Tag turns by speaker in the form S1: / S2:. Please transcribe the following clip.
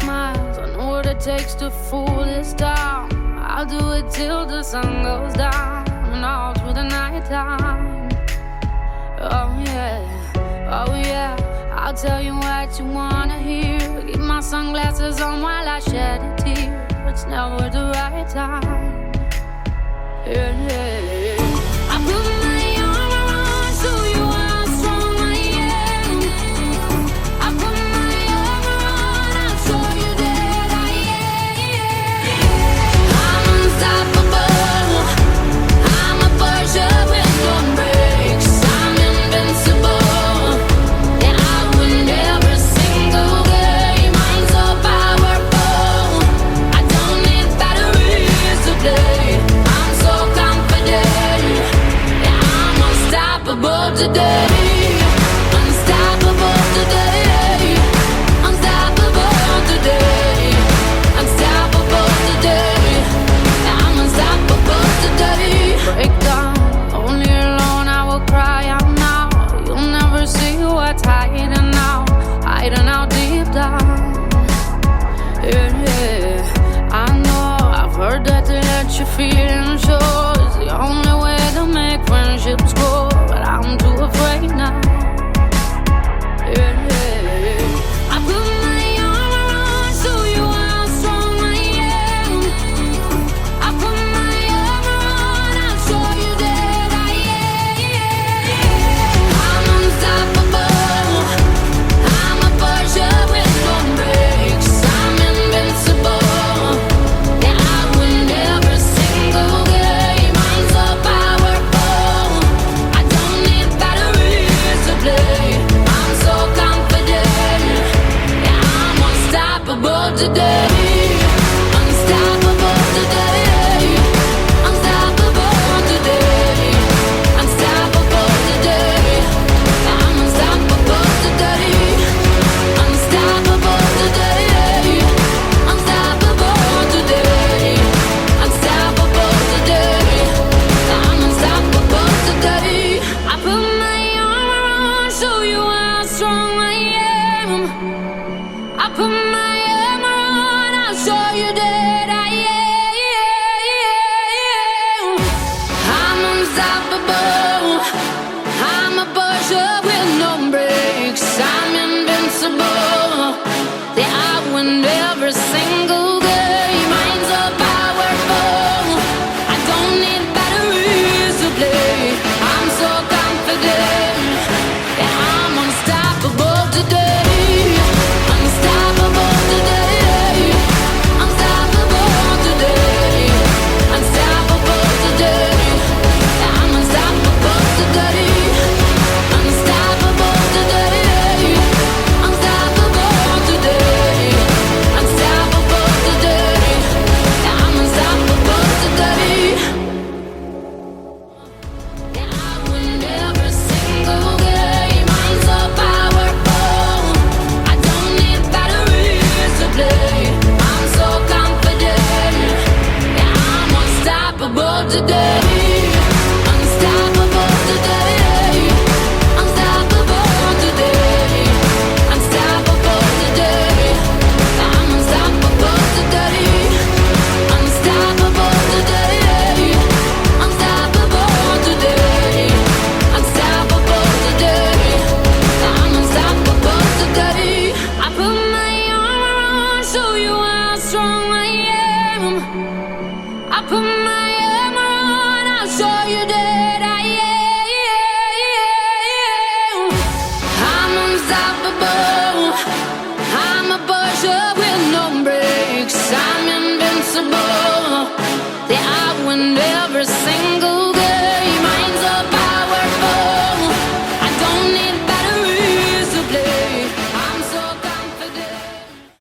S1: smiles. I know what it takes to fool this town. I'll do it till the sun goes down and all through the night time. Oh yeah, I'll tell you what you wanna hear. Keep my sunglasses on while I shed a tear. It's never the right time. Yeah. I put my arm around, show you how strong I am. I put my arm around, I'll show you that I am. I'm unstoppable. I'm a Porsche with no brakes. I'm invincible. And I win every single game. I'm so powerful. I don't need batteries to play. I'm so confident. Yeah, I'm unstoppable today. Unstoppable today. Unstoppable today. Unstoppable today. Yeah, I'm unstoppable today. Break down, only alone I will cry out now. You'll never see what's hiding out deep down. Yeah, I know, I've heard that to let your feelings show is the only way to make friendships grow, but I'm too afraid now. Yeah, I put my arm around, show you how strong I am. I put my arm around, I'll show you that I am. I'm unstoppable. I'm a Porsche with no brakes. I'm invincible. Yeah, I win every single game. I'm so powerful. I don't need batteries to play. I'm so confident. Yeah, I'm unstoppable today. Unstoppable today. Unstoppable today. Unstoppable today. I'm unstoppable today. Unstoppable today. Unstoppable today. Unstoppable today. I'm unstoppable today. I put my arm around, show you how strong I am. I put my arm around, I'll show you that I am. I'm unstoppable. I'm a Porsche with no brakes. I'm invincible. Yeah, I win every single game. I'm so powerful. I don't need batteries to play. I'm so confident. Yeah, I'm unstoppable today. Unstoppable today. Unstoppable today. Unstoppable today. Yeah, I'm unstoppable today. Unstoppable today. Unstoppable today. Unstoppable today. Yeah, I'm unstoppable today. Yeah, I win every single game. I'm so powerful. I don't need batteries to play. I'm so confident. Yeah, I'm unstoppable today. Unstoppable today. Unstoppable today. Unstoppable today. I'm unstoppable today. Unstoppable today. Unstoppable today. Unstoppable today. I'm unstoppable today. I put my arm around, show you how strong I am. I put